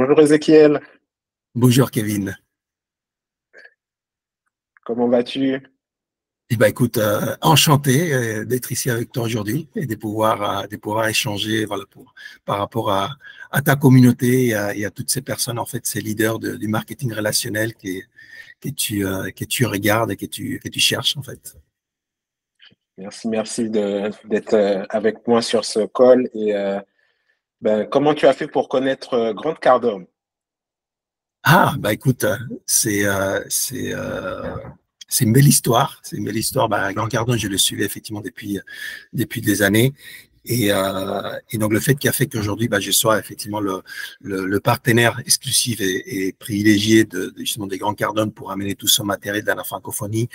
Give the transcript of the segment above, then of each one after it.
Bonjour Ézéchiel, Bonjour Kevin. comment vas-tu? Eh ben, écoute, enchanté d'être ici avec toi aujourd'hui et de pouvoir échanger voilà, par rapport à ta communauté et à toutes ces personnes, en fait, ces leaders du marketing relationnel que tu regardes et que tu cherches, en fait. Merci d'être avec moi sur ce call. Comment tu as fait pour connaître Grant Cardone? Ah, bah écoute, c'est euh, c'est euh, c'est une belle histoire. C'est une belle histoire. Bah, Grand Cardone, je le suivais effectivement depuis des années. Et donc, le fait qui a fait qu'aujourd'hui, bah, je sois effectivement le partenaire exclusif et privilégié justement des Grands Cardone pour amener tout son matériel dans la francophonie,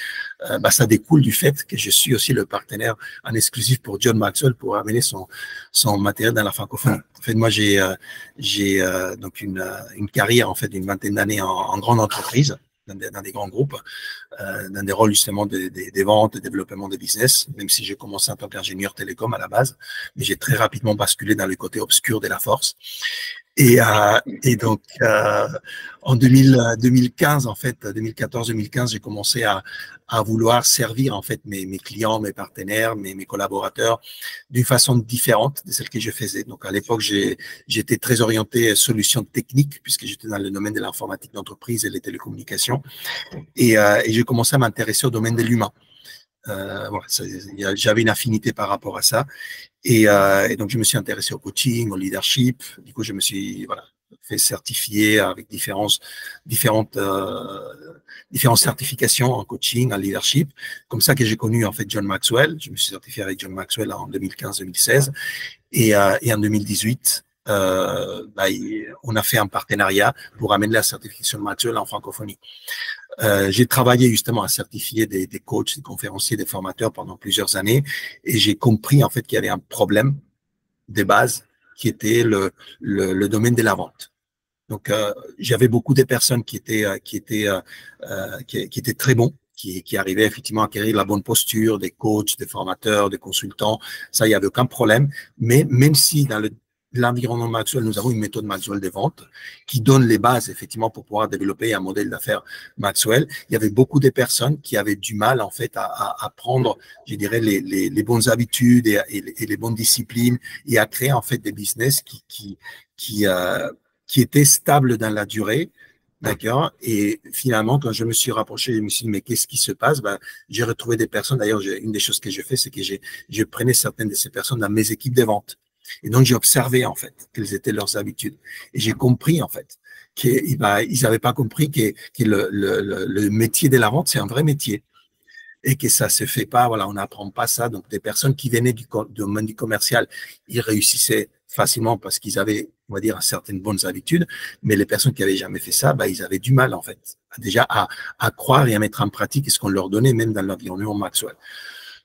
bah, ça découle du fait que je suis aussi le partenaire en exclusif pour John Maxwell pour amener son matériel dans la francophonie. En fait, moi, j'ai donc une carrière en fait d'une vingtaine d'années en grande entreprise. Dans des grands groupes, dans des rôles justement des ventes, de développement de business, même si j'ai commencé en tant qu'ingénieur télécom à la base, mais j'ai très rapidement basculé dans le côté obscur de la force. Et donc, en 2015, en fait, 2014-2015, j'ai commencé à vouloir servir en fait mes clients, mes partenaires, mes collaborateurs d'une façon différente de celle que je faisais. Donc, à l'époque, j'étais très orienté solutions techniques puisque j'étais dans le domaine de l'informatique d'entreprise et les télécommunications. Et j'ai commencé à m'intéresser au domaine de l'humain. Voilà, j'avais une affinité par rapport à ça. Et donc, je me suis intéressé au coaching, au leadership. Du coup, je me suis voilà, fait certifier avec différentes certifications en coaching, en leadership. Comme ça que j'ai connu en fait John Maxwell. Je me suis certifié avec John Maxwell en 2015-2016. Et en 2018, bah, on a fait un partenariat pour amener la certification de Maxwell en francophonie. J'ai travaillé justement à certifier des coachs, des conférenciers, des formateurs pendant plusieurs années et j'ai compris en fait qu'il y avait un problème de base qui était le domaine de la vente. Donc, j'avais beaucoup de personnes qui étaient très bons, qui arrivaient effectivement à acquérir la bonne posture, des coachs, des formateurs, des consultants. Ça, il n'y avait aucun problème. Mais même si dans l'environnement Maxwell, nous avons une méthode Maxwell de vente qui donne les bases effectivement pour pouvoir développer un modèle d'affaires Maxwell. Il y avait beaucoup de personnes qui avaient du mal en fait à prendre, je dirais, les bonnes habitudes et les bonnes disciplines et à créer en fait des business qui étaient stables dans la durée. D'accord. Et finalement, quand je me suis rapproché, je me suis dit, mais qu'est-ce qui se passe? Ben, j'ai retrouvé des personnes. D'ailleurs, une des choses que je fais, c'est que je prenais certaines de ces personnes dans mes équipes de vente. Et donc, j'ai observé, en fait, quelles étaient leurs habitudes. Et j'ai compris, en fait, qu'ils n'avaient pas compris que le métier de la vente, c'est un vrai métier. Et que ça se fait pas, voilà, on n'apprend pas ça. Donc, des personnes qui venaient du domaine du commercial, ils réussissaient facilement parce qu'ils avaient, on va dire, certaines bonnes habitudes. Mais les personnes qui avaient jamais fait ça, bah, ils avaient du mal, en fait, déjà à croire et à mettre en pratique ce qu'on leur donnait, même dans l'environnement Maxwell.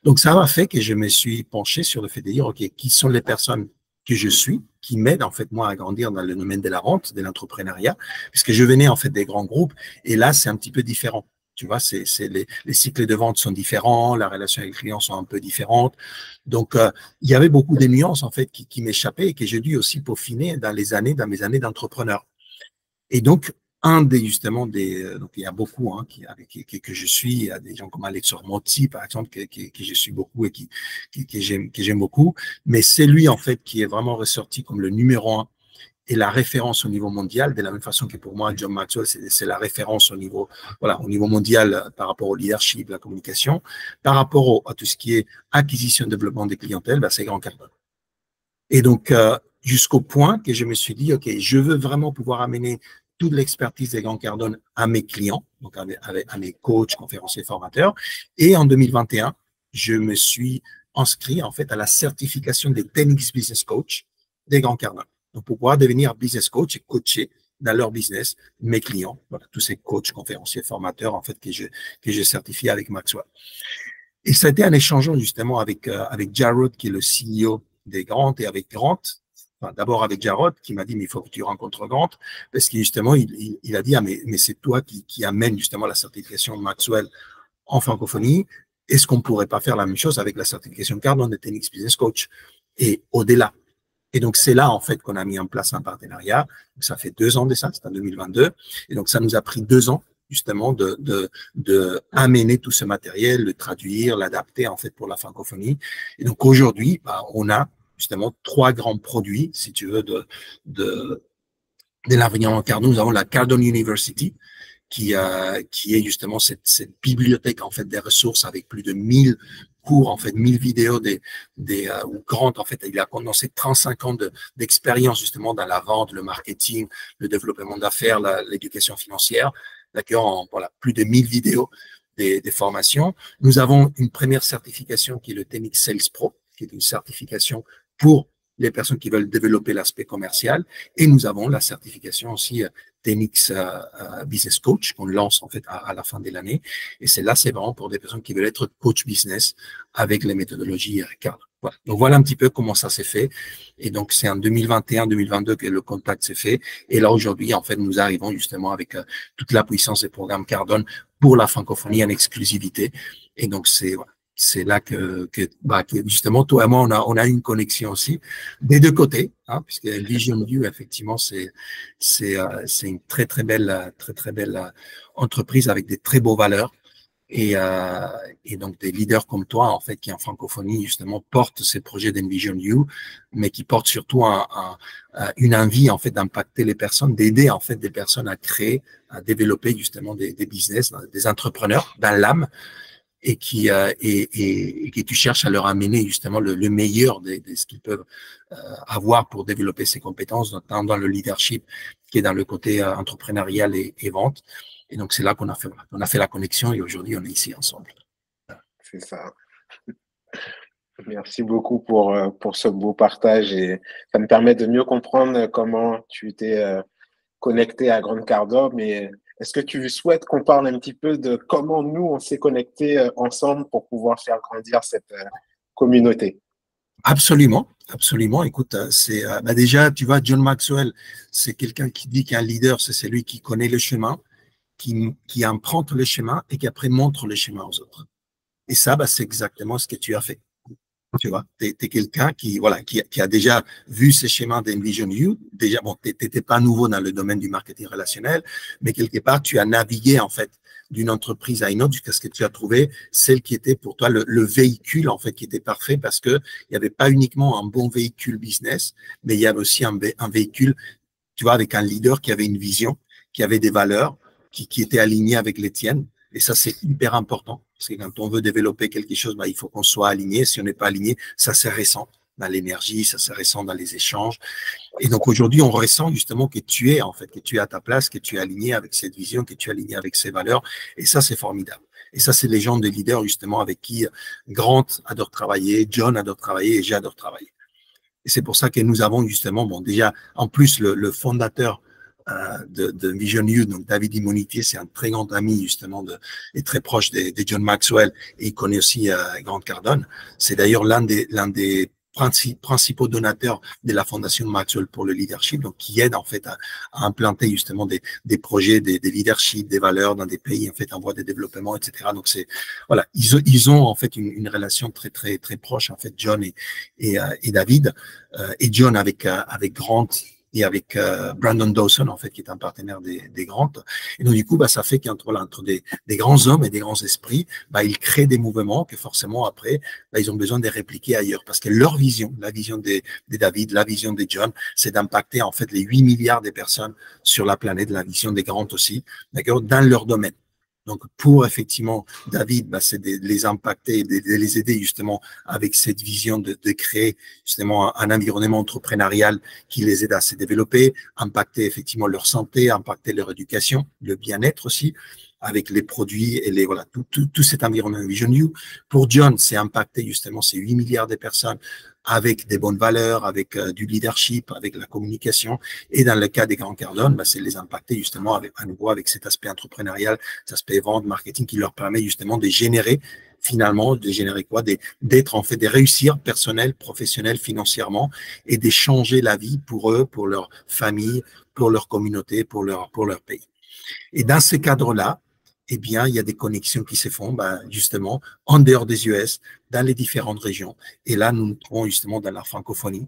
Donc, ça m'a fait que je me suis penché sur le fait de dire, OK, qui sont les personnes que je suis, qui m'aident, en fait, moi, à grandir dans le domaine de la vente, de l'entrepreneuriat, puisque je venais, en fait, des grands groupes. Et là, c'est un petit peu différent. Tu vois, les cycles de vente sont différents, la relation avec les clients sont un peu différentes. Donc, il y avait beaucoup de nuances, en fait, qui m'échappaient et que j'ai dû aussi peaufiner dans mes années d'entrepreneur. Et donc, justement, donc il y a beaucoup que je suis, il y a des gens comme Alex Hormozi, par exemple, que je suis beaucoup et que j'aime beaucoup. Mais c'est lui, en fait, qui est vraiment ressorti comme le numéro un et la référence au niveau mondial, de la même façon que pour moi, John Maxwell, c'est la référence au niveau mondial par rapport au leadership, la communication, par rapport à tout ce qui est acquisition, développement des clientèles, ben, c'est Grant Cardone. Et donc, jusqu'au point que je me suis dit, OK, je veux vraiment pouvoir amener toute l'expertise des Grant Cardone à mes clients, donc à mes coachs, conférenciers, formateurs. Et en 2021, je me suis inscrit en fait à la certification des 10X Business Coach des Grant Cardone. Donc, pour pouvoir devenir business coach et coacher dans leur business mes clients, voilà, tous ces coachs, conférenciers, formateurs, en fait, que je certifie avec Maxwell. Et ça a été un échange justement avec Jarrod, qui est le CEO des Grant, et avec Grant. Enfin, d'abord avec Jarrod, qui m'a dit, mais il faut que tu rencontres Grant, parce que justement, il a dit, ah, mais c'est toi qui amène justement la certification Maxwell en francophonie. Est-ce qu'on ne pourrait pas faire la même chose avec la certification Cardone de 10X Business Coach? Et au-delà. Et donc, c'est là, en fait, qu'on a mis en place un partenariat. Ça fait 2 ans de ça, c'est en 2022. Et donc, ça nous a pris 2 ans, justement, de amener tout ce matériel, le traduire, l'adapter, en fait, pour la francophonie. Et donc, aujourd'hui, bah, on a justement 3 grands produits, si tu veux, de l'environnement Cardone. Nous avons la Cardone University, qui est justement cette bibliothèque en fait des ressources avec plus de 1000 cours, en fait 1000 vidéos ou grandes, en fait il a condensé 35 ans d'expérience justement dans la vente, le marketing, le développement d'affaires, l'éducation financière, d'accord, voilà, plus de 1000 vidéos des formations. Nous avons une première certification qui est le TENIX Sales Pro, qui est une certification pour les personnes qui veulent développer l'aspect commercial. Et nous avons la certification aussi TENIX Business Coach qu'on lance en fait à la fin de l'année. Et celle-là, c'est vraiment pour des personnes qui veulent être coach business avec les méthodologies cadres. Voilà. Donc voilà un petit peu comment ça s'est fait. Et donc c'est en 2021-2022 que le contact s'est fait. Et là aujourd'hui, en fait, nous arrivons justement avec toute la puissance des programmes Cardone pour la francophonie en exclusivité. Et donc c'est là que justement, toi et moi, on a une connexion aussi des deux côtés, hein, puisque Vision View, effectivement, c'est une très, très belle entreprise avec des très beaux valeurs. Et donc, des leaders comme toi, en fait, qui en francophonie, justement, portent ces projets d'Envision You, mais qui portent surtout une envie, en fait, d'impacter les personnes, d'aider, en fait, des personnes à créer, à développer, justement, des business, des entrepreneurs dans l'âme, et que tu cherches à leur amener justement le meilleur de ce qu'ils peuvent avoir pour développer ces compétences, notamment dans le leadership, qui est dans le côté entrepreneurial et vente. Et donc, c'est là qu'on a fait la connexion et aujourd'hui, on est ici ensemble. C'est ça. Merci beaucoup pour ce beau partage et ça me permet de mieux comprendre comment tu t'es connecté à Grande Cardone, mais est-ce que tu souhaites qu'on parle un petit peu de comment nous, on s'est connectés ensemble pour pouvoir faire grandir cette communauté? Absolument, absolument. Écoute, déjà, tu vois, John Maxwell, c'est quelqu'un qui dit qu'un leader, c'est celui qui connaît le chemin, qui emprunte le chemin et qui après montre le chemin aux autres. Et ça, c'est exactement ce que tu as fait. Tu vois, tu es quelqu'un qui a déjà vu ces schémas d'Envision You. Déjà, bon, tu n'étais pas nouveau dans le domaine du marketing relationnel, mais quelque part, tu as navigué, en fait, d'une entreprise à une autre jusqu'à ce que tu as trouvé celle qui était pour toi le véhicule, en fait, qui était parfait parce que il n'y avait pas uniquement un bon véhicule business, mais il y avait aussi un véhicule, tu vois, avec un leader qui avait une vision, qui avait des valeurs, qui étaient alignées avec les tiennes. Et ça, c'est hyper important. Parce que quand on veut développer quelque chose, il faut qu'on soit aligné. Si on n'est pas aligné, ça se ressent dans l'énergie, ça se ressent dans les échanges. Et donc aujourd'hui, on ressent justement que tu es, en fait, que tu es à ta place, que tu es aligné avec cette vision, que tu es aligné avec ces valeurs. Et ça, c'est formidable. Et ça, c'est les gens des leaders, justement, avec qui Grant adore travailler, John adore travailler et j'adore travailler. Et c'est pour ça que nous avons justement, déjà, en plus, le fondateur de Vision You, donc David Immonitier, c'est un très grand ami justement et très proche de John Maxwell et il connaît aussi Grant Cardone. C'est d'ailleurs l'un des principaux donateurs de la fondation Maxwell pour le leadership, donc qui aide en fait à implanter justement des projets, des leadership, des valeurs dans des pays en fait en voie de développement, etc. Donc c'est voilà, ils ont en fait une relation très très très proche en fait John et David et John avec Grant et avec Brandon Dawson, en fait, qui est un partenaire des Grant. Et donc, du coup, ça fait qu'entre des grands hommes et des grands esprits, ils créent des mouvements que forcément, après, ils ont besoin de répliquer ailleurs. Parce que leur vision, la vision de David, la vision de John, c'est d'impacter, en fait, les 8 milliards de personnes sur la planète, la vision des Grant aussi, d'accord, dans leur domaine. Donc, pour effectivement, David, c'est de les impacter, de les aider justement avec cette vision de créer justement un environnement entrepreneurial qui les aide à se développer, impacter effectivement leur santé, impacter leur éducation, le bien-être aussi, avec les produits et tout cet environnement Vision You. Pour John, c'est impacter justement ces 8 milliards de personnes avec des bonnes valeurs, avec du leadership, avec la communication. Et dans le cas des Grant Cardone, c'est les impacter justement à nouveau avec cet aspect entrepreneurial, cet aspect vente, marketing qui leur permet justement de générer quoi? D'être en fait, de réussir personnel, professionnel, financièrement et de changer la vie pour eux, pour leur famille, pour leur communauté, pour leur pays. Et dans ce cadre-là, il y a des connexions qui se font, justement, en dehors des US, dans les différentes régions. Et là, nous nous trouvons justement dans la francophonie.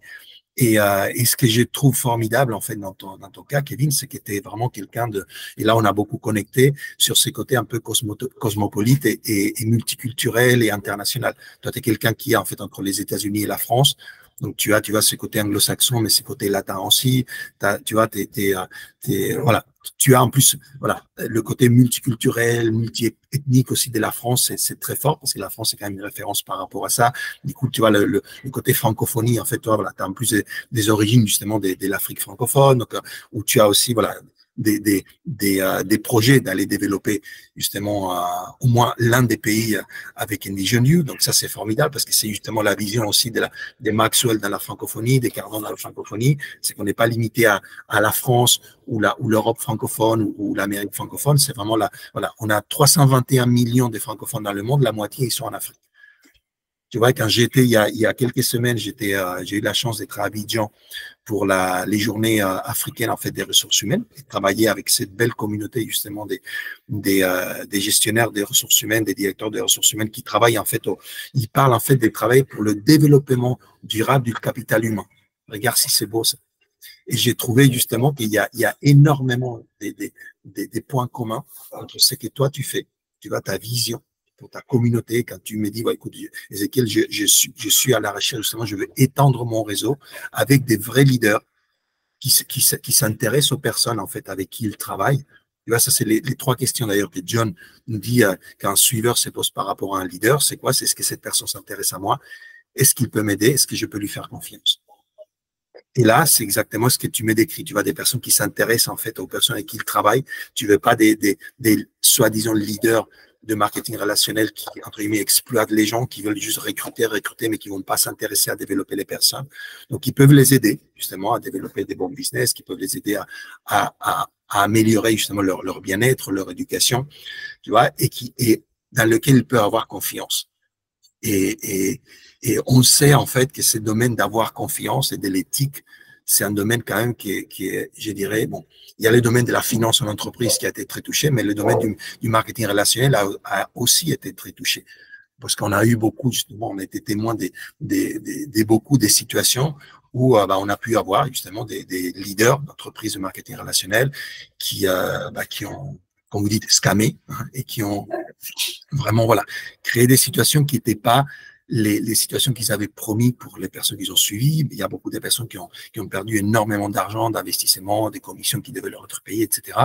Et ce que je trouve formidable, en fait, dans ton cas, Kevin, c'est que tu es vraiment quelqu'un de… Et là, on a beaucoup connecté sur ce côté un peu cosmopolite et multiculturel et international. Toi, tu es quelqu'un qui est, en fait, entre les États-Unis et la France. Donc, tu vois, ce côté anglo-saxon, mais ce côté latin aussi. Tu vois, voilà. Tu as en plus, voilà, le côté multiculturel, multiethnique aussi de la France, c'est très fort parce que la France est quand même une référence par rapport à ça. Du coup, tu vois, le côté francophonie, en fait, toi, voilà, tu as en plus des origines justement de l'Afrique francophone, donc, où tu as aussi, voilà, des projets d'aller développer justement au moins l'un des pays avec Envision You. Donc ça, c'est formidable parce que c'est justement la vision aussi des Maxwell dans la francophonie, des Cardon dans la francophonie. C'est qu'on n'est pas limité à la France ou l'Europe francophone ou l'Amérique francophone. C'est vraiment voilà, on a 321 millions de francophones dans le monde, la moitié ils sont en Afrique. Tu vois, quand j'étais, il y a quelques semaines, j'ai eu la chance d'être à Abidjan pour les journées africaines en fait des ressources humaines et travailler avec cette belle communauté justement des gestionnaires des ressources humaines, des directeurs des ressources humaines qui travaillent en fait, ils parlent en fait des travail pour le développement durable du capital humain. Regarde si c'est beau ça. Et j'ai trouvé justement qu'il y a énormément des points communs entre ce que toi tu fais, tu vois, ta vision pour ta communauté, quand tu me dis, ouais, écoute, Ézéchiel, je suis à la recherche, justement, je veux étendre mon réseau avec des vrais leaders qui s'intéressent aux personnes, en fait, avec qui ils travaillent. Tu vois, ça, c'est les trois questions, d'ailleurs, que John nous dit qu'un suiveur se pose par rapport à un leader. C'est quoi? C'est est-ce que cette personne s'intéresse à moi? Est-ce qu'il peut m'aider? Est-ce que je peux lui faire confiance? Et là, c'est exactement ce que tu me décris. Tu vois, des personnes qui s'intéressent en fait aux personnes avec qui ils travaillent. Tu veux pas des soi-disant leaders de marketing relationnel qui, entre guillemets, exploitent les gens, qui veulent juste recruter, mais qui vont pas s'intéresser à développer les personnes. Donc, ils peuvent les aider, justement, à développer des bons business, qui peuvent les aider à améliorer, justement, leur bien-être, leur éducation, tu vois, et dans lequel ils peuvent avoir confiance. Et, et on sait en fait que ce domaine d'avoir confiance et de l'éthique, c'est un domaine quand même qui est, je dirais, bon, il y a le domaine de la finance en entreprise qui a été très touché, mais le domaine du marketing relationnel a aussi été très touché. Parce qu'on a eu beaucoup, justement, on a été témoin beaucoup des situations où on a pu avoir justement des leaders d'entreprises de marketing relationnel qui ont, comme vous dites, scammé et qui ont vraiment voilà, créé des situations qui n'étaient pas les situations qu'ils avaient promis pour les personnes qu'ils ont suivies. Il y a beaucoup de personnes qui ont perdu énormément d'argent, d'investissement, des commissions qui devaient leur être payées, etc.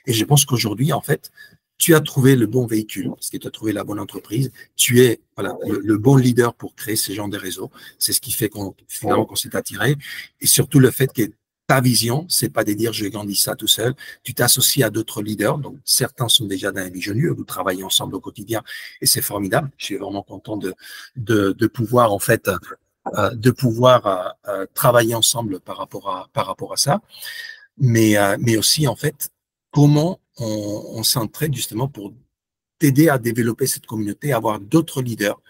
Et je pense qu'aujourd'hui, en fait, tu as trouvé le bon véhicule, parce que tu as trouvé la bonne entreprise, tu es voilà, le bon leader pour créer ce genre de réseau. C'est ce qui fait finalement qu'on s'est attiré. Et surtout le fait que ta vision, c'est pas de dire je grandis ça tout seul. Tu t'associes à d'autres leaders. Donc, certains sont déjà dans Envision You, vous travaillez ensemble au quotidien et c'est formidable. Je suis vraiment content de pouvoir, en fait, travailler ensemble par rapport à ça. Mais aussi, en fait, comment on s'entraide justement pour t'aider à développer cette communauté, avoir d'autres leaders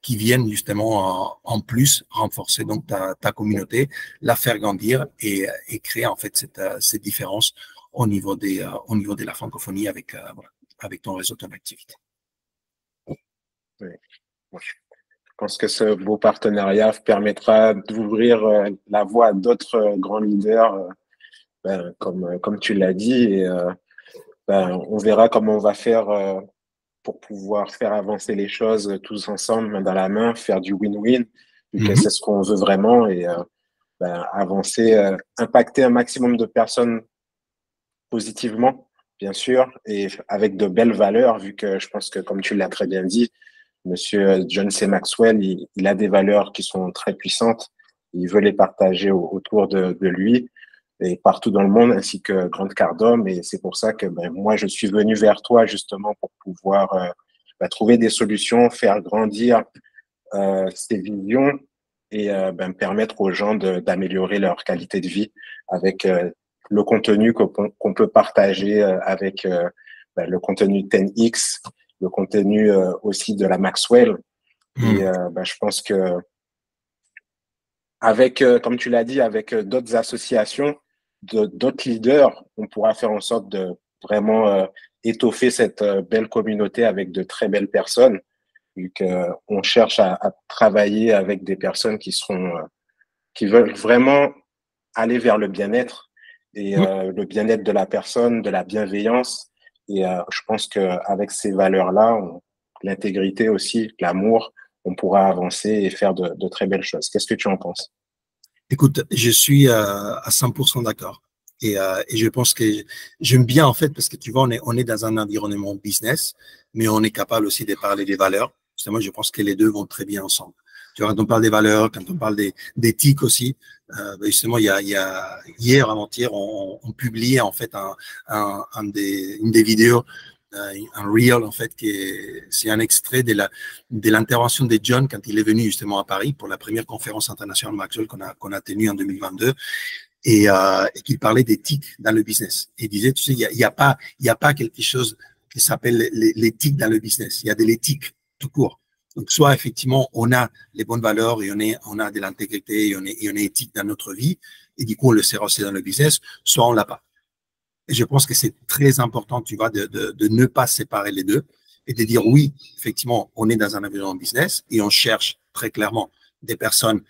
qui viennent justement en plus renforcer donc ta communauté, la faire grandir et créer en fait cette différence au niveau au niveau de la francophonie voilà, avec ton réseau, ton activité. Oui. Je pense que ce beau partenariat permettra d'ouvrir la voie à d'autres grands leaders, comme tu l'as dit, et on verra comment on va faire pour pouvoir faire avancer les choses tous ensemble, main dans la main, faire du win-win, vu que c'est ce qu'on veut vraiment, et avancer, impacter un maximum de personnes positivement, bien sûr, et avec de belles valeurs, vu que je pense que, comme tu l'as très bien dit, Monsieur John C. Maxwell, il a des valeurs qui sont très puissantes. Il veut les partager autour de lui et partout dans le monde, ainsi que Grant Cardone. Et c'est pour ça que moi, je suis venu vers toi justement pour pouvoir trouver des solutions, faire grandir ces visions et permettre aux gens d'améliorer leur qualité de vie avec le contenu qu'on peut partager avec le contenu 10X, le contenu aussi de la Maxwell. Et je pense que avec, comme tu l'as dit, avec d'autres associations, d'autres leaders, on pourra faire en sorte de vraiment étoffer cette belle communauté avec de très belles personnes, vu qu'on cherche à travailler avec des personnes qui seront qui veulent vraiment aller vers le bien-être et le bien-être de la personne, de la bienveillance. Et je pense qu'avec ces valeurs-là, l'intégrité aussi, l'amour, on pourra avancer et faire de très belles choses. Qu'est-ce que tu en penses? Écoute, je suis à 100% d'accord. Et je pense que j'aime bien, en fait, parce que tu vois, on est dans un environnement business, mais on est capable aussi de parler des valeurs. Justement, je pense que les deux vont très bien ensemble. Tu vois, quand on parle des valeurs, quand on parle d'éthique aussi, justement, hier, avant-hier, on publiait, en fait, une des vidéos, un reel, en fait, c'est un extrait de l'intervention de John quand il est venu justement à Paris pour la première conférence internationale Maxwell qu'on a tenue en 2022 et qu'il parlait d'éthique dans le business. Il disait, tu sais, il y a pas quelque chose qui s'appelle l'éthique dans le business. Il y a de l'éthique tout court. Donc, soit effectivement, on a les bonnes valeurs et on a de l'intégrité et on est éthique dans notre vie et du coup, on le sert aussi dans le business, soit on l'a pas. Et je pense que c'est très important, tu vois, de ne pas séparer les deux et de dire oui, effectivement, on est dans un environnement business et on cherche très clairement des personnes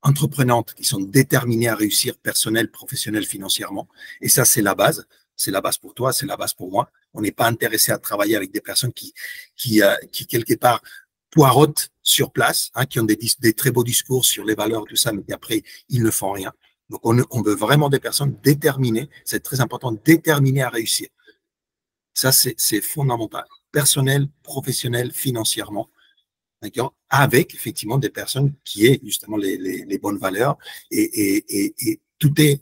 entreprenantes qui sont déterminées à réussir personnel, professionnel, financièrement. Et ça, c'est la base. C'est la base pour toi, c'est la base pour moi. On n'est pas intéressé à travailler avec des personnes qui quelque part, poireautent sur place, hein, qui ont des très beaux discours sur les valeurs, tout ça, mais après, ils ne font rien. Donc, on veut vraiment des personnes déterminées, c'est très important, déterminées à réussir. Ça, c'est fondamental. Personnel, professionnel, financièrement, d'accord, avec effectivement des personnes qui aient justement les bonnes valeurs et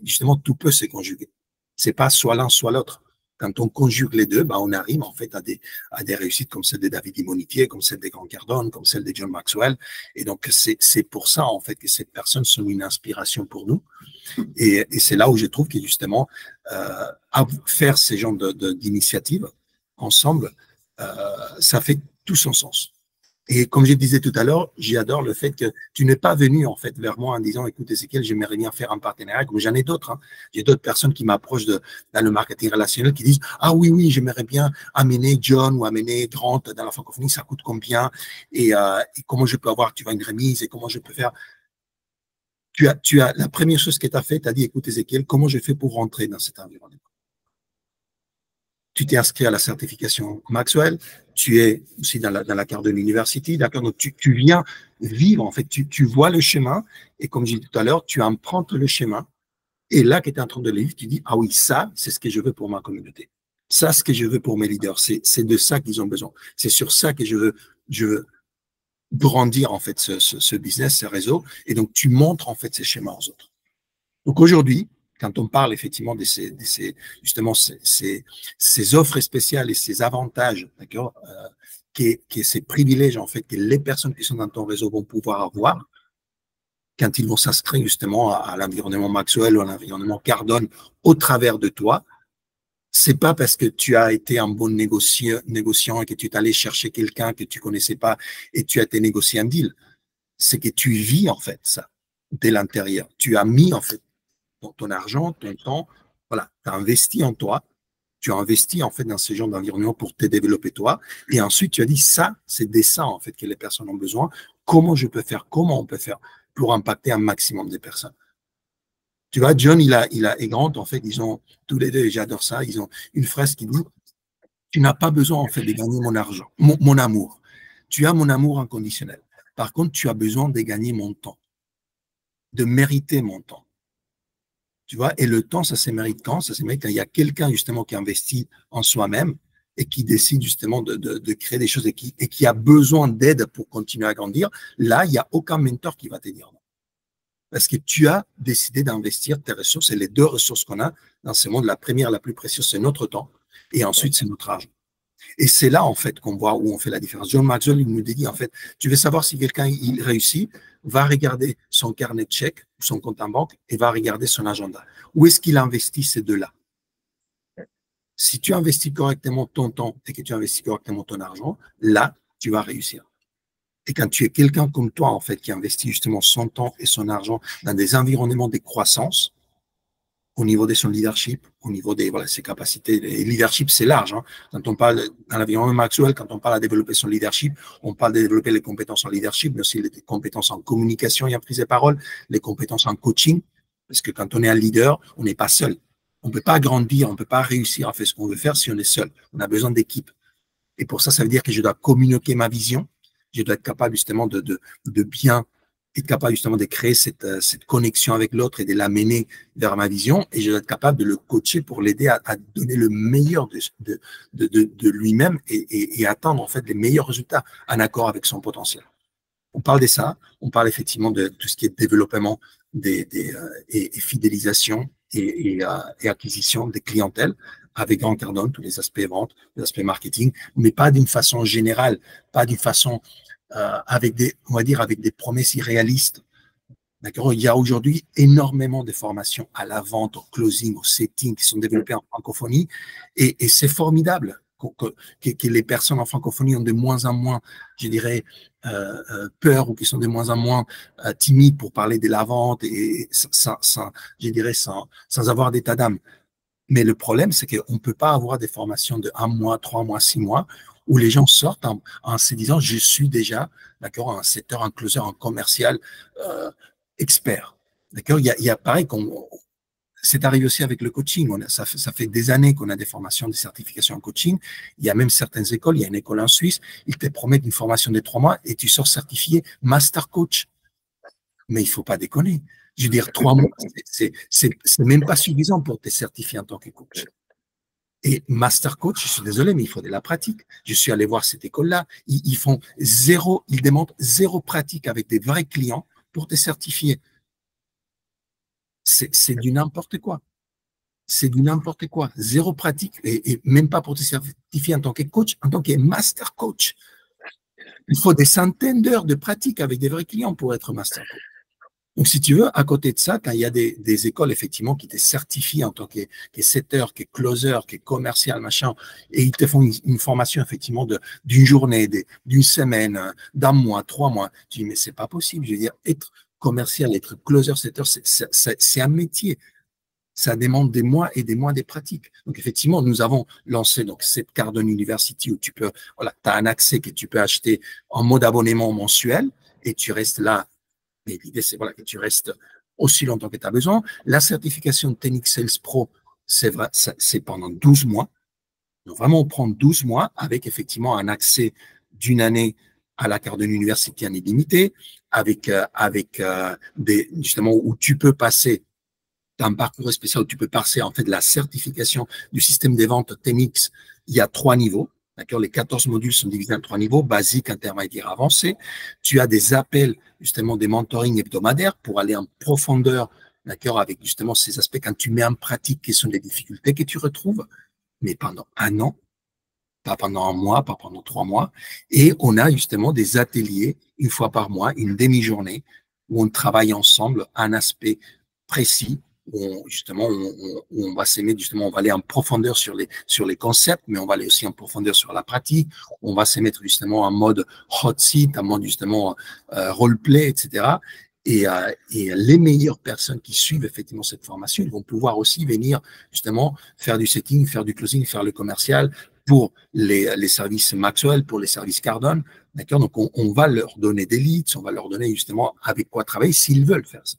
justement, tout peut se conjuguer. C'est pas soit l'un, soit l'autre. Quand on conjugue les deux, bah, on arrive en fait à des réussites comme celle de David Dimonitier, comme celle de Grant Cardone, comme celle de John Maxwell. Et donc, c'est pour ça en fait que ces personnes sont une inspiration pour nous. Et c'est là où je trouve que justement, faire ces genres d'initiatives ensemble, ça fait tout son sens. Et comme je disais tout à l'heure, j'adore le fait que tu n'es pas venu en fait vers moi en disant, écoute, Ezekiel, j'aimerais bien faire un partenariat, comme j'en ai d'autres. Hein. J'ai d'autres personnes qui m'approchent dans le marketing relationnel qui disent, ah oui, oui, j'aimerais bien amener John ou amener Grant dans la francophonie, ça coûte combien et comment je peux avoir, tu vois, une remise et comment je peux faire. La première chose que tu as fait, tu as dit, écoute, Ezekiel, comment je fais pour rentrer dans cet environnement? Tu t'es inscrit à la certification Maxwell, tu es aussi dans la Cardone University, d'accord? Donc, tu viens vivre, en fait, tu vois le chemin, et comme j'ai dit tout à l'heure, tu empruntes le chemin, et là, que tu es en train de le vivre, tu dis, ah oui, ça, c'est ce que je veux pour ma communauté. Ça, ce que je veux pour mes leaders, c'est de ça qu'ils ont besoin. C'est sur ça que je veux grandir, en fait, ce business, ce réseau, et donc, tu montres, en fait, ces schémas aux autres. Donc, aujourd'hui, quand on parle effectivement justement ces offres spéciales et ces avantages, d'accord, ces privilèges en fait que les personnes qui sont dans ton réseau vont pouvoir avoir quand ils vont s'inscrire justement à l'environnement Maxwell ou à l'environnement Cardone au travers de toi, c'est pas parce que tu as été un bon négociant et que tu es allé chercher quelqu'un que tu connaissais pas et tu as été négocié un deal. C'est que tu vis en fait ça dès l'intérieur. Tu as mis en fait ton argent, ton temps, voilà, tu as investi en toi, tu as investi en fait dans ce genre d'environnement pour te développer toi, et ensuite tu as dit ça, c'est de ça en fait que les personnes ont besoin, comment je peux faire, comment on peut faire pour impacter un maximum de personnes. Tu vois, John, et Grant, en fait, ils ont, tous les deux, et j'adore ça, ils ont une phrase qui dit, tu n'as pas besoin en fait de gagner mon argent, mon amour. Tu as mon amour inconditionnel. Par contre, tu as besoin de gagner mon temps, de mériter mon temps. Tu vois, et le temps, ça se mérite quand? Ça se mérite quand il y a quelqu'un justement qui investit en soi-même et qui décide justement de créer des choses et qui a besoin d'aide pour continuer à grandir. Là, il n'y a aucun mentor qui va te dire non. Parce que tu as décidé d'investir tes ressources et les deux ressources qu'on a dans ce monde, la première, la plus précieuse, c'est notre temps et ensuite, c'est notre argent. Et c'est là, en fait, qu'on voit où on fait la différence. John Maxwell, il nous dit, en fait, tu veux savoir si quelqu'un il réussit, va regarder son carnet de chèques, son compte en banque, et va regarder son agenda. Où est-ce qu'il investit ces deux-là? Si tu investis correctement ton temps et que tu investis correctement ton argent, là, tu vas réussir. Et quand tu es quelqu'un comme toi, en fait, qui investit justement son temps et son argent dans des environnements de croissance, au niveau de son leadership, au niveau de ses capacités. Et leadership, c'est large. Hein. Quand on parle dans l'environnement Maxwell, quand on parle de développer son leadership, on parle de développer les compétences en leadership, mais aussi les compétences en communication et en prise de parole, les compétences en coaching. Parce que quand on est un leader, on n'est pas seul. On ne peut pas grandir, on ne peut pas réussir à faire ce qu'on veut faire si on est seul. On a besoin d'équipe. Et pour ça, ça veut dire que je dois communiquer ma vision. Je dois être capable justement de bien être capable justement de créer cette connexion avec l'autre et de l'amener vers ma vision. Et je dois être capable de le coacher pour l'aider à donner le meilleur de lui-même et atteindre en fait les meilleurs résultats en accord avec son potentiel. On parle de ça. On parle effectivement de tout ce qui est développement et fidélisation et acquisition des clientèles avec Grant Cardone, tous les aspects vente, les aspects marketing, mais pas d'une façon générale, pas d'une façon avec des promesses irréalistes. D'accord. Il y a aujourd'hui énormément de formations à la vente, au closing, au setting qui sont développées en francophonie et c'est formidable que les personnes en francophonie ont de moins en moins, je dirais, peur ou qui sont de moins en moins timides pour parler de la vente et sans avoir d'état d'âme. Mais le problème, c'est qu'on ne peut pas avoir des formations de 1 mois, 3 mois, 6 mois où les gens sortent en se disant je suis déjà, d'accord, un setter, un closer, un commercial expert. D'accord. Il y a pareil, c'est arrivé aussi avec le coaching. Ça fait des années qu'on a des formations, des certifications en coaching. Il y a même certaines écoles, il y a une école en Suisse, ils te promettent une formation de 3 mois et tu sors certifié master coach. Mais il ne faut pas déconner. Je veux dire, 3 mois, c'est même pas suffisant pour te certifier en tant que coach. Et master coach, je suis désolé, mais il faut de la pratique. Je suis allé voir cette école-là. Ils demandent zéro pratique avec des vrais clients pour te certifier. C'est du n'importe quoi. C'est du n'importe quoi. Zéro pratique et même pas pour te certifier en tant que coach, en tant que master coach. Il faut des centaines d'heures de pratique avec des vrais clients pour être master coach. Donc, si tu veux, à côté de ça, quand il y a des écoles, effectivement, qui te certifient en tant que setter, que closer, que commercial, machin, et ils te font une formation, effectivement, d'une journée, d'une semaine, d'un mois, 3 mois, tu dis, mais c'est pas possible. Je veux dire, être commercial, être closer, setter, c'est un métier. Ça demande des mois et des mois de pratique. Donc, effectivement, nous avons lancé donc cette Cardone University où tu as un accès que tu peux acheter en mode abonnement mensuel et tu restes là. Mais l'idée, c'est que tu restes aussi longtemps que tu as besoin. La certification Technic Sales Pro, c'est vrai, c'est pendant 12 mois. Donc, vraiment, on prend 12 mois avec effectivement un accès d'une année à la Cardone University en illimité, justement, où tu peux passer un parcours spécial où tu peux passer en fait de la certification du système des ventes Technics. Il y a 3 niveaux. D'accord, les 14 modules sont divisés en 3 niveaux, basique, intermédiaire, avancé. Tu as des appels, justement, des mentorings hebdomadaires pour aller en profondeur, d'accord, avec justement ces aspects quand tu mets en pratique quelles sont les difficultés que tu retrouves, mais pendant 1 an, pas pendant 1 mois, pas pendant 3 mois. Et on a justement des ateliers, 1 fois par mois, une demi-journée, où on travaille ensemble un aspect précis, où justement on va s'aimer, justement on va aller en profondeur sur les concepts, mais on va aller aussi en profondeur sur la pratique. On va se mettre justement en mode hot seat, en mode justement roleplay, etc. Et les meilleures personnes qui suivent effectivement cette formation, ils vont pouvoir aussi venir justement faire du setting, faire du closing, faire le commercial pour les services Maxwell, pour les services Cardone. D'accord. Donc on va leur donner des leads, on va leur donner justement avec quoi travailler s'ils veulent faire ça.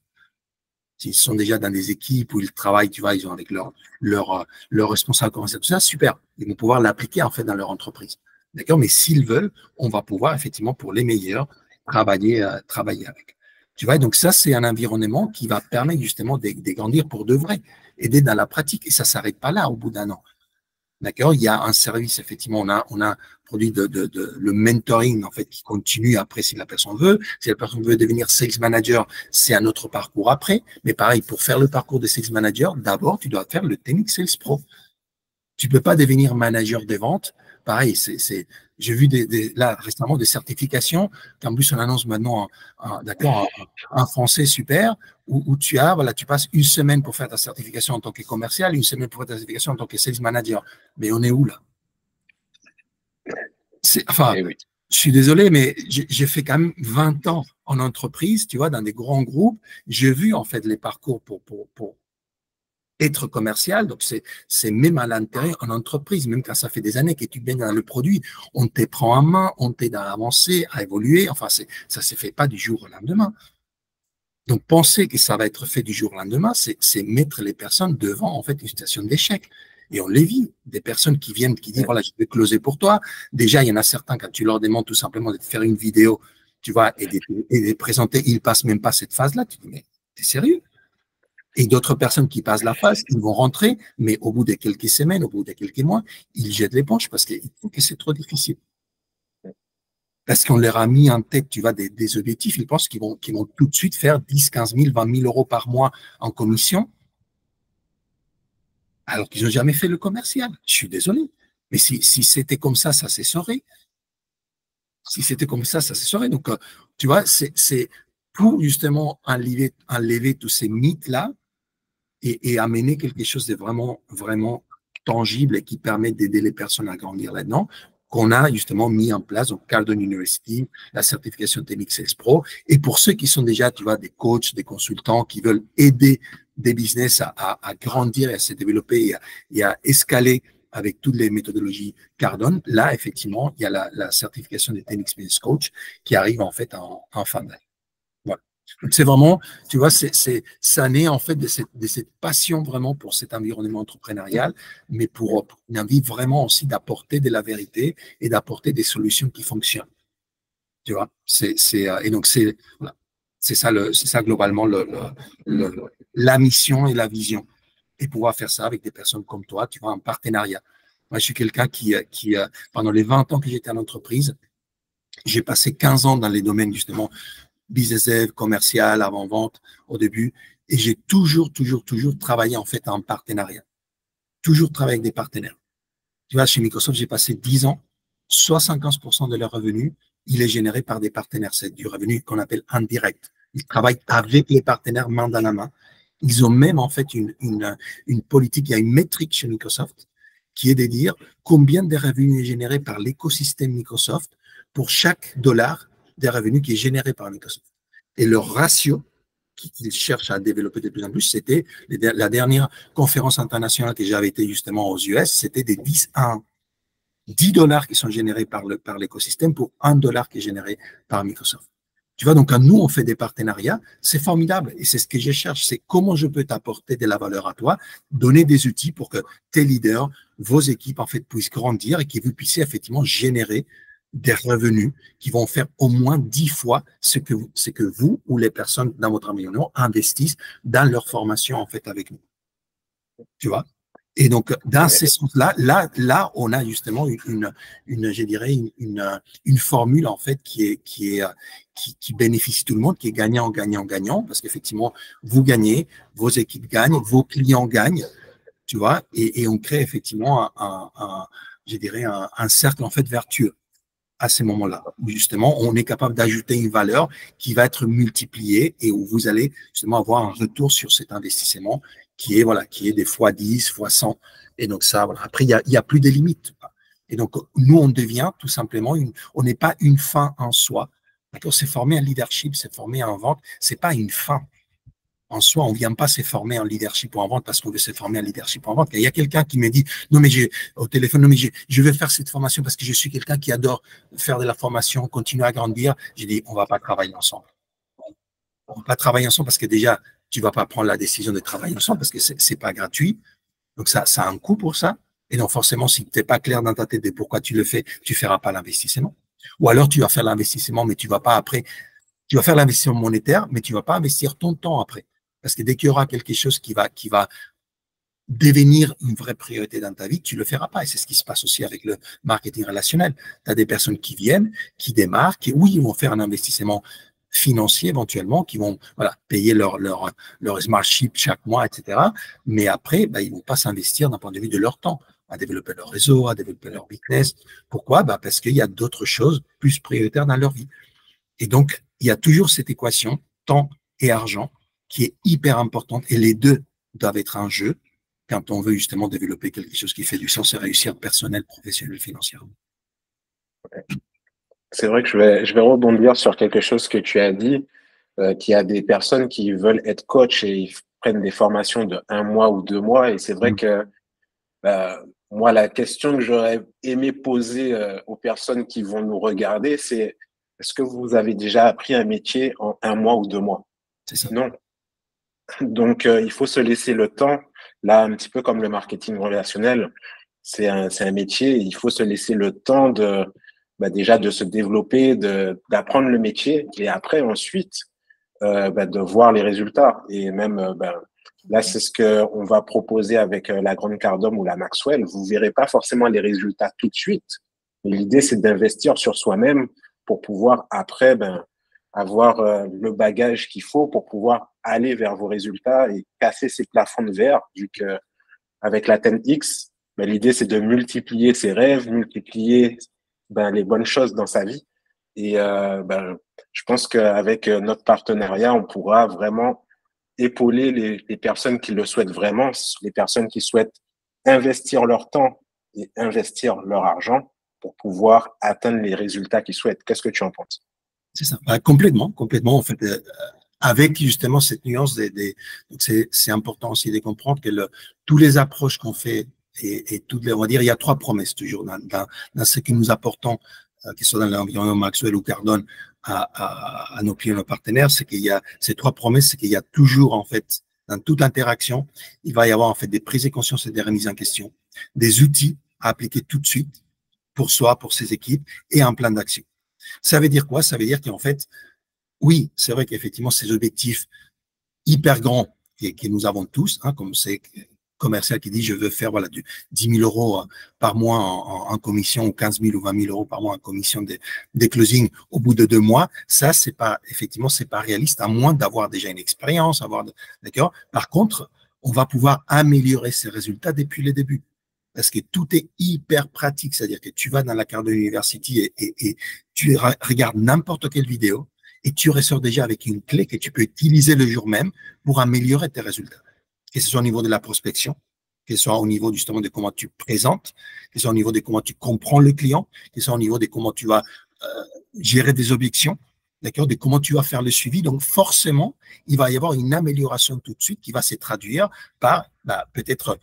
S'ils sont déjà dans des équipes où ils travaillent, tu vois, ils ont avec leur responsable commercial, tout ça, super. Ils vont pouvoir l'appliquer en fait dans leur entreprise. D'accord. Mais s'ils veulent, on va pouvoir effectivement pour les meilleurs travailler avec. Tu vois, donc ça, c'est un environnement qui va permettre justement de grandir pour de vrai, aider dans la pratique. Et ça ne s'arrête pas là au bout d'1 an. D'accord. Il y a un service, effectivement, on a produit le mentoring, en fait, qui continue après si la personne veut. Si la personne veut devenir sales manager, c'est un autre parcours après. Mais pareil, pour faire le parcours de sales manager, d'abord, tu dois faire le Technic Sales Pro. Tu peux pas devenir manager des ventes. Pareil, j'ai vu là récemment des certifications qu'en plus on annonce maintenant, d'accord, un français super où tu passes 1 semaine pour faire ta certification en tant que commercial, 1 semaine pour faire ta certification en tant que sales manager. Mais on est où là? Enfin, oui. Je suis désolé, mais j'ai fait quand même 20 ans en entreprise, tu vois, dans des grands groupes. J'ai vu en fait les parcours pour être commercial. Donc, c'est même à l'intérieur en entreprise, même quand ça fait des années que tu baignes dans le produit, on te prend en main, on t'aide à avancer, à évoluer. Enfin, ça ne se fait pas du jour au lendemain. Donc, penser que ça va être fait du jour au lendemain, c'est mettre les personnes devant, en fait, une situation d'échec. Et on les vit. Des personnes qui viennent, qui disent, voilà, je vais closer pour toi. Déjà, il y en a certains, quand tu leur demandes tout simplement de te faire une vidéo, tu vois, et de les présenter, ils passent même pas cette phase-là. Tu dis, mais t'es sérieux? Et d'autres personnes qui passent la phase, ils vont rentrer, mais au bout de quelques semaines, au bout de quelques mois, ils jettent l'éponge parce qu'ils trouvent que c'est trop difficile. Parce qu'on leur a mis en tête, tu vois, des objectifs. Ils pensent qu'ils vont tout de suite faire 10, 15 000, 20 000 euros par mois en commission, alors qu'ils n'ont jamais fait le commercial. Je suis désolé. Mais si c'était comme ça se saurait. Si c'était comme ça se saurait. Donc, tu vois, c'est pour justement enlever tous ces mythes-là et amener quelque chose de vraiment, vraiment tangible et qui permet d'aider les personnes à grandir là-dedans, qu'on a justement mis en place, donc Cardone University, la certification Technique Sales Pro. Et pour ceux qui sont déjà, tu vois, des coachs, des consultants qui veulent aider des business à grandir et à se développer et à escaler avec toutes les méthodologies Cardone, là, effectivement, il y a la certification des Technique Business Coach qui arrive en fait en fin d'année. Voilà. C'est vraiment, tu vois, ça naît en fait de cette passion vraiment pour cet environnement entrepreneurial, mais pour une envie vraiment aussi d'apporter de la vérité et d'apporter des solutions qui fonctionnent. Tu vois, et donc voilà, c'est ça globalement la mission et la vision. Et pouvoir faire ça avec des personnes comme toi, tu vois, en partenariat. Moi, je suis quelqu'un qui pendant les 20 ans que j'étais à l'entreprise, j'ai passé 15 ans dans les domaines justement business dev, commercial, avant-vente au début. Et j'ai toujours travaillé en fait en partenariat. Toujours travaillé avec des partenaires. Tu vois, chez Microsoft, j'ai passé 10 ans, 75% de leur revenu, il est généré par des partenaires. C'est du revenu qu'on appelle indirect. Ils travaillent avec les partenaires main dans la main. Ils ont même en fait une politique, il y a une métrique chez Microsoft qui est de dire combien de revenus est généré par l'écosystème Microsoft pour chaque dollar des revenus qui est généré par Microsoft. Et leur ratio qu'ils cherchent à développer de plus en plus, c'était la dernière conférence internationale que j'avais été justement aux US, c'était des 10 à 1. 10 dollars qui sont générés par l'écosystème pour 1 dollar qui est généré par Microsoft. Tu vois, donc quand nous, on fait des partenariats, c'est formidable. Et c'est ce que je cherche, c'est comment je peux t'apporter de la valeur à toi, donner des outils pour que tes leaders, vos équipes, en fait, puissent grandir et que vous puissiez effectivement générer des revenus qui vont faire au moins 10 fois ce que vous ou les personnes dans votre environnement investissent dans leur formation, en fait, avec nous. Tu vois? Et donc, dans ces sens-là, là, on a justement je dirais, une formule, en fait, qui bénéficie tout le monde, qui est gagnant, gagnant, gagnant, parce qu'effectivement, vous gagnez, vos équipes gagnent, vos clients gagnent, tu vois, et on crée effectivement je dirais, un cercle, en fait, vertueux à ces moments-là, où justement, on est capable d'ajouter une valeur qui va être multipliée et où vous allez justement avoir un retour sur cet investissement qui est des fois 10, fois 100. Et donc ça, voilà. Après, il y a plus de limites. Et donc, nous, on devient tout simplement on n'est pas une fin en soi. D'accord? C'est formé en leadership, c'est formé en vente. C'est pas une fin en soi. On ne vient pas se former en leadership ou en vente parce qu'on veut se former en leadership ou en vente. Il y a quelqu'un qui me dit, non, mais au téléphone, non, mais je veux faire cette formation parce que je suis quelqu'un qui adore faire de la formation, continuer à grandir. J'ai dit, on va pas travailler ensemble. On va pas travailler ensemble parce que déjà, tu vas pas prendre la décision de travailler ensemble parce que c'est pas gratuit. Donc, ça a un coût pour ça. Et donc, forcément, si tu n'es pas clair dans ta tête de pourquoi tu le fais, tu feras pas l'investissement. Ou alors, tu vas faire l'investissement, mais tu vas pas après, tu vas faire l'investissement monétaire, mais tu vas pas investir ton temps après. Parce que dès qu'il y aura quelque chose qui va devenir une vraie priorité dans ta vie, tu le feras pas. Et c'est ce qui se passe aussi avec le marketing relationnel. Tu as des personnes qui viennent, qui démarrent, qui, oui, ils vont faire un investissement financier éventuellement, qui vont payer leur smartship chaque mois, etc. Mais après, ils vont pas s'investir d'un point de vue de leur temps, à développer leur réseau, à développer leur business. Pourquoi? Parce qu'il y a d'autres choses plus prioritaires dans leur vie. Et donc, il y a toujours cette équation, temps et argent, qui est hyper importante. Et les deux doivent être en jeu quand on veut justement développer quelque chose qui fait du sens et réussir personnel, professionnel, financièrement. C'est vrai que je vais rebondir sur quelque chose que tu as dit, qu'il y a des personnes qui veulent être coach et prennent des formations de 1 mois ou 2 mois. Et c'est vrai que moi, la question que j'aurais aimé poser aux personnes qui vont nous regarder, c'est est-ce que vous avez déjà appris un métier en 1 mois ou 2 mois? C'est ça. Non. Donc, il faut se laisser le temps. Là, un petit peu comme le marketing relationnel, c'est un métier. Il faut se laisser le temps déjà de se développer, d'apprendre le métier et après, ensuite, de voir les résultats. Et même, là, c'est ce qu'on va proposer avec la Grande Cardone ou la Maxwell. Vous verrez pas forcément les résultats tout de suite. Mais l'idée, c'est d'investir sur soi-même pour pouvoir après, avoir le bagage qu'il faut pour pouvoir aller vers vos résultats et casser ces plafonds de verre, vu que avec la 10X, l'idée, c'est de multiplier ses rêves, multiplier les bonnes choses dans sa vie. Et je pense qu'avec notre partenariat, on pourra vraiment épauler les personnes qui le souhaitent vraiment, les personnes qui souhaitent investir leur temps et investir leur argent pour pouvoir atteindre les résultats qu'ils souhaitent. Qu'est-ce que tu en penses? C'est ça. Complètement, complètement. En fait, avec justement cette nuance donc c'est important aussi de comprendre que tous les approches qu'on fait et toutes les, on va dire, il y a 3 promesses toujours dans ce que nous apportons, que ce soit dans l'environnement Maxwell ou Cardone, à nos clients, nos partenaires, c'est qu'il y a ces 3 promesses, c'est qu'il y a toujours, en fait, dans toute interaction, il va y avoir, en fait, des prises de conscience et des remises en question, des outils à appliquer tout de suite pour soi, pour ses équipes et un plan d'action. Ça veut dire quoi? Ça veut dire qu'en fait, oui, c'est vrai qu'effectivement, ces objectifs hyper grands que nous avons tous, comme c'est commercial qui dit je veux faire 10 000 euros par mois en commission ou 15 000 ou 20 000 euros par mois en commission des closings au bout de 2 mois, ça, effectivement, c'est pas réaliste à moins d'avoir déjà une expérience, d'accord? Par contre, on va pouvoir améliorer ces résultats depuis le début. Parce que tout est hyper pratique, c'est-à-dire que tu vas dans la Cardone University et tu regardes n'importe quelle vidéo et tu ressors déjà avec une clé que tu peux utiliser le jour même pour améliorer tes résultats. Que ce soit au niveau de la prospection, que ce soit au niveau justement de comment tu présentes, que ce soit au niveau de comment tu comprends le client, que ce soit au niveau de comment tu vas gérer des objections, d'accord, de comment tu vas faire le suivi. Donc forcément, il va y avoir une amélioration tout de suite qui va se traduire par peut-être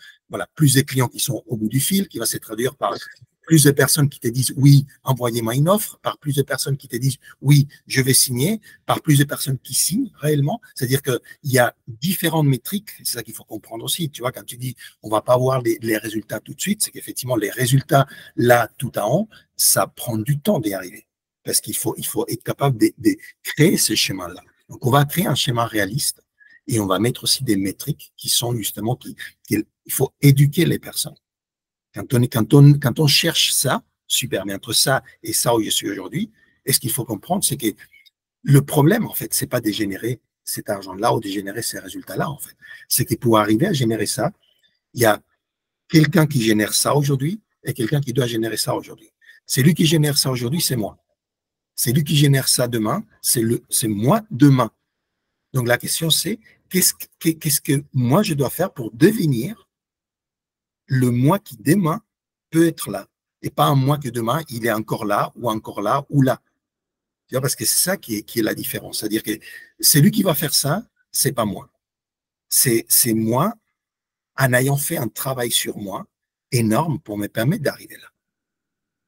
plus de clients qui sont au bout du fil, qui va se traduire par plus de personnes qui te disent oui, envoyez-moi une offre, par plus de personnes qui te disent oui, je vais signer, par plus de personnes qui signent réellement. C'est-à-dire qu'il y a différentes métriques, c'est ça qu'il faut comprendre aussi. Tu vois, quand tu dis on va pas voir les résultats tout de suite, c'est qu'effectivement les résultats là tout en haut, ça prend du temps d'y arriver. Parce qu'il faut être capable de créer ce schéma-là. Donc, on va créer un schéma réaliste et on va mettre aussi des métriques qui sont justement, il faut éduquer les personnes. Quand on cherche ça, super, mais entre ça et ça où je suis aujourd'hui, et ce qu'il faut comprendre, c'est que le problème, en fait, c'est pas de générer cet argent-là ou de générer ces résultats-là, en fait. C'est que pour arriver à générer ça, il y a quelqu'un qui génère ça aujourd'hui et quelqu'un qui doit générer ça aujourd'hui. C'est lui qui génère ça aujourd'hui, c'est moi. C'est lui qui génère ça demain, c'est moi demain. Donc la question c'est, qu'est-ce que moi je dois faire pour devenir le moi qui demain peut être là, et pas un moi que demain il est encore là ou là. Tu vois, parce que c'est ça qui est la différence. C'est-à-dire que c'est lui qui va faire ça, c'est pas moi. C'est moi en ayant fait un travail sur moi énorme pour me permettre d'arriver là.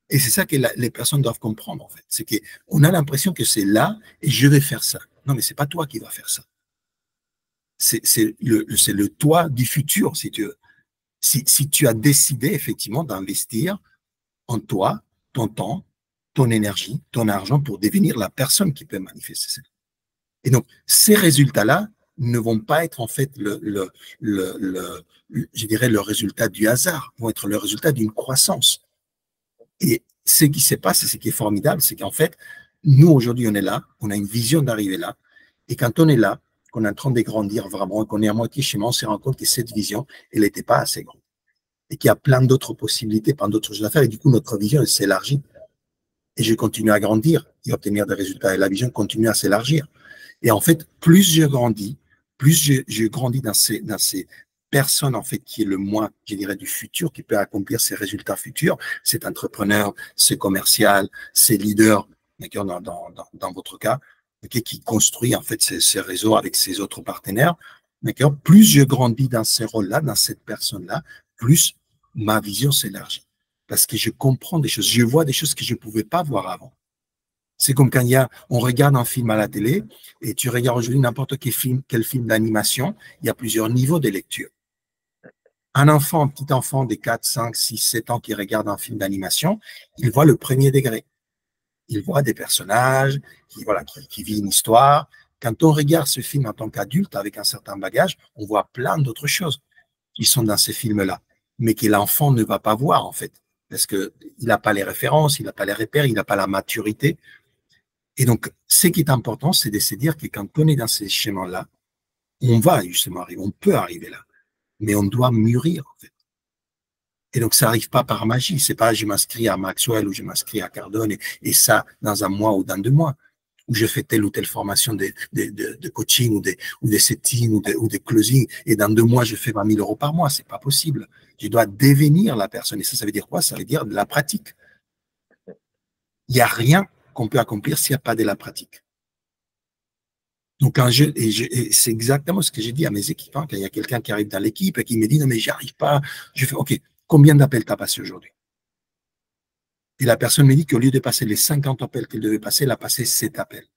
Et c'est ça que les personnes doivent comprendre, en fait. C'est qu'on a l'impression que c'est là et je vais faire ça. Non, mais c'est pas toi qui vas faire ça. C'est le toi du futur, si tu veux. Si tu as décidé, effectivement, d'investir en toi, ton temps, ton énergie, ton argent pour devenir la personne qui peut manifester ça. Et donc, ces résultats-là ne vont pas être, en fait, je dirais, le résultat du hasard, vont être le résultat d'une croissance. Et ce qui se passe, et ce qui est formidable, c'est qu'en fait, nous, aujourd'hui, on est là, on a une vision d'arriver là. Et quand on est là, qu'on est en train de grandir vraiment, qu'on est à moitié chemin, on se rend compte que cette vision, elle n'était pas assez grande. Et qu'il y a plein d'autres possibilités, plein d'autres choses à faire. Et du coup, notre vision, elle s'élargit. Et je continue à grandir et obtenir des résultats. Et la vision continue à s'élargir. Et en fait, plus je grandis, plus je grandis dans ces personne, en fait, qui est le moi, je dirais, du futur, qui peut accomplir ses résultats futurs, cet entrepreneur, ce commercial, ces leaders, d'accord, dans votre cas, okay, qui construit, en fait, ces réseaux avec ses autres partenaires, d'accord, plus je grandis dans ce rôle-là, dans cette personne-là, plus ma vision s'élargit. Parce que je comprends des choses, je vois des choses que je ne pouvais pas voir avant. C'est comme quand on regarde un film à la télé et tu regardes aujourd'hui n'importe quel film d'animation, il y a plusieurs niveaux de lecture. Un petit enfant de 4, 5, 6, 7 ans qui regarde un film d'animation, il voit le premier degré. Il voit des personnages, qui vit une histoire. Quand on regarde ce film en tant qu'adulte avec un certain bagage, on voit plein d'autres choses qui sont dans ces films-là, mais que l'enfant ne va pas voir en fait, parce qu'il n'a pas les références, il n'a pas les repères, il n'a pas la maturité. Et donc, ce qui est important, c'est de se dire que quand on est dans ces schémas-là, on va justement arriver, on peut arriver là, mais on doit mûrir en fait. Et donc, ça n'arrive pas par magie. C'est pas je m'inscris à Maxwell ou je m'inscris à Cardone et ça dans un mois ou dans 2 mois, où je fais telle ou telle formation de coaching ou de setting ou de closing et dans 2 mois, je fais 20 000 euros par mois. C'est pas possible. Je dois devenir la personne. Et ça veut dire quoi? Ça veut dire de la pratique. Il n'y a rien qu'on peut accomplir s'il n'y a pas de la pratique. Donc, c'est exactement ce que j'ai dit à mes équipes. Quand il y a quelqu'un qui arrive dans l'équipe et qui me dit non, mais j'y arrive pas, je fais OK, combien d'appels tu as passé aujourd'hui? Et la personne me dit qu'au lieu de passer les 50 appels qu'elle devait passer, elle a passé 7 appels.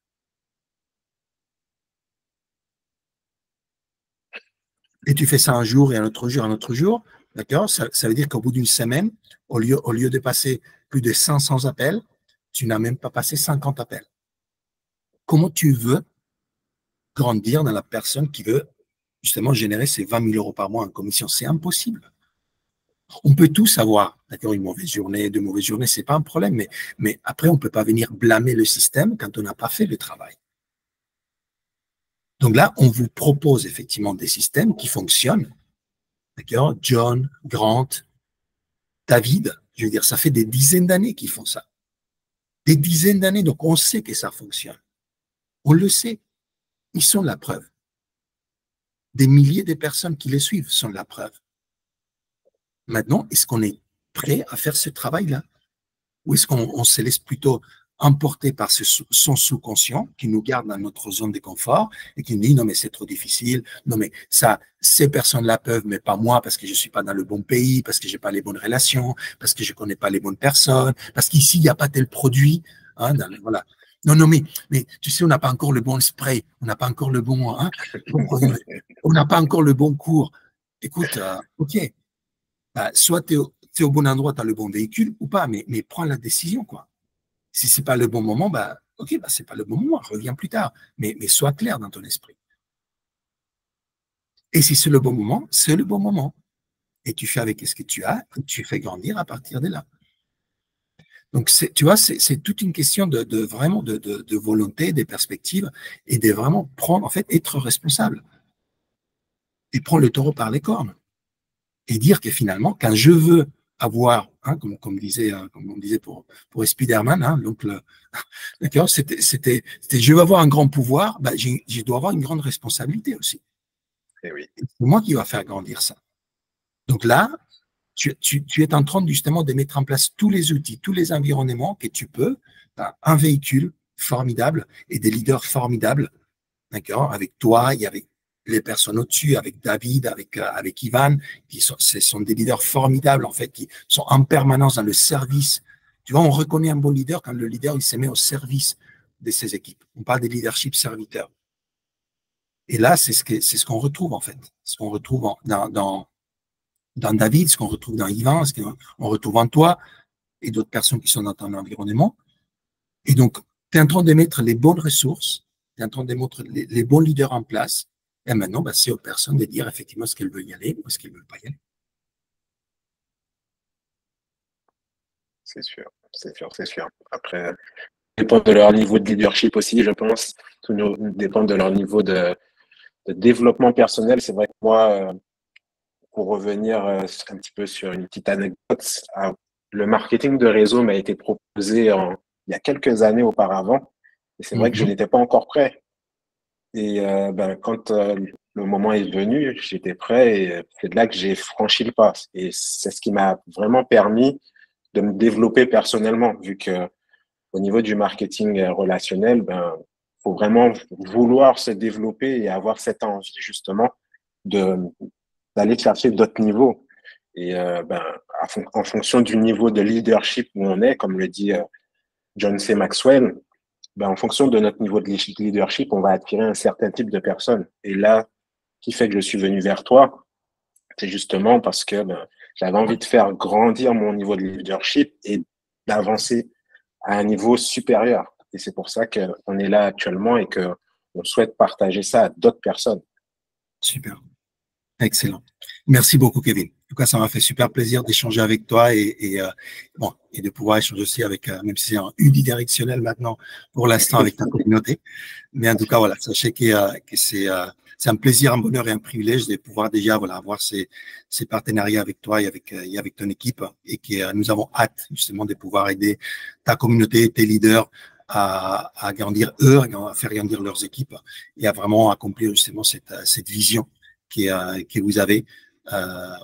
Et tu fais ça un jour et un autre jour, d'accord? Ça veut dire qu'au bout d'une semaine, au lieu de passer plus de 500 appels, tu n'as même pas passé 50 appels. Comment tu veux grandir dans la personne qui veut justement générer ses 20 000 euros par mois en commission? C'est impossible. On peut tous avoir, d'accord, une mauvaise journée, 2 mauvaises journées, c'est pas un problème, mais après, on ne peut pas venir blâmer le système quand on n'a pas fait le travail. Donc là, on vous propose effectivement des systèmes qui fonctionnent. D'accord? John, Grant, David, je veux dire, ça fait des dizaines d'années qu'ils font ça. Des dizaines d'années, donc on sait que ça fonctionne. On le sait. Ils sont la preuve. Des milliers de personnes qui les suivent sont la preuve. Maintenant, est-ce qu'on est prêt à faire ce travail-là? Ou est-ce qu'on se laisse plutôt emporter par son sous-conscient qui nous garde dans notre zone de confort et qui nous dit non mais c'est trop difficile, non mais ça, ces personnes-là peuvent, mais pas moi parce que je suis pas dans le bon pays, parce que j'ai pas les bonnes relations, parce que je connais pas les bonnes personnes, parce qu'ici il n'y a pas tel produit, hein, voilà. Non, mais tu sais, on n'a pas encore le bon spray, on n'a pas encore le bon, hein, on n'a pas encore le bon cours. Écoute, ok, bah, soit tu es au bon endroit, tu as le bon véhicule ou pas, mais prends la décision, quoi. Si ce n'est pas le bon moment, bah, ok, bah, ce n'est pas le bon moment, reviens plus tard. Mais sois clair dans ton esprit. Et si c'est le bon moment, c'est le bon moment. Et tu fais avec ce que tu as, et tu fais grandir à partir de là. Donc, tu vois, c'est toute une question vraiment de volonté, des perspectives, et de vraiment prendre, en fait, être responsable. Et prendre le taureau par les cornes. Et dire que finalement, quand je veux avoir, hein, comme on disait pour Spider-Man, hein, donc d'accord, c'était, je veux avoir un grand pouvoir, bah, je dois avoir une grande responsabilité aussi. Et oui. C'est moi qui va faire grandir ça. Donc là, tu es en train justement de mettre en place tous les outils, tous les environnements que tu peux, un véhicule formidable et des leaders formidables, d'accord, avec toi et avec les personnes au-dessus, avec David, avec Ivan, ce sont des leaders formidables, en fait, qui sont en permanence dans le service. Tu vois, on reconnaît un bon leader quand le leader, il se met au service de ses équipes. On parle des leadership serviteurs. Et là, c'est ce qu'on retrouve, en fait. Ce qu'on retrouve dans David, ce qu'on retrouve dans Ivan, ce qu'on retrouve en toi et d'autres personnes qui sont dans ton environnement. Et donc, tu es en train de mettre les bonnes ressources, tu es en train de mettre les bons leaders en place. Et maintenant, bah, c'est aux personnes de dire effectivement ce qu'elles veulent y aller ou ce qu'elles ne veulent pas y aller. C'est sûr, c'est sûr, c'est sûr. Après, ça dépend de leur niveau de leadership aussi, je pense. Tout dépend de leur niveau de développement personnel. C'est vrai que moi, pour revenir un petit peu sur une petite anecdote, le marketing de réseau m'a été proposé il y a quelques années auparavant. Et c'est vrai que je n'étais pas encore prêt. Et quand le moment est venu, j'étais prêt et c'est de là que j'ai franchi le pas. Et c'est ce qui m'a vraiment permis de me développer personnellement, vu que au niveau du marketing relationnel, faut vraiment vouloir se développer et avoir cette envie justement d'aller chercher d'autres niveaux. Et en fonction du niveau de leadership où on est, comme le dit John C. Maxwell, en fonction de notre niveau de leadership, on va attirer un certain type de personnes. Et là, qui fait que je suis venu vers toi, c'est justement parce que j'avais envie de faire grandir mon niveau de leadership et d'avancer à un niveau supérieur. Et c'est pour ça qu'on est là actuellement et qu'on souhaite partager ça à d'autres personnes. Super. Excellent. Merci beaucoup, Kevin. En tout cas, ça m'a fait super plaisir d'échanger avec toi et de pouvoir échanger aussi avec, même si c'est en unidirectionnel maintenant, pour l'instant, avec ta communauté. Mais en tout cas, voilà, sachez que c'est un plaisir, un bonheur et un privilège de pouvoir déjà avoir ces partenariats avec toi et avec ton équipe et que nous avons hâte justement de pouvoir aider ta communauté, tes leaders à grandir eux, à faire grandir leurs équipes et à vraiment accomplir justement cette vision que vous avez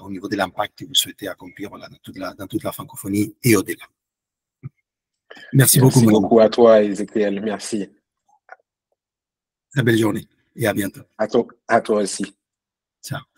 au niveau de l'impact que vous souhaitez accomplir dans toute la francophonie et au-delà. Merci beaucoup. Merci beaucoup à toi, Ezekiel. Merci. Très belle journée et à bientôt. À toi aussi. Ciao.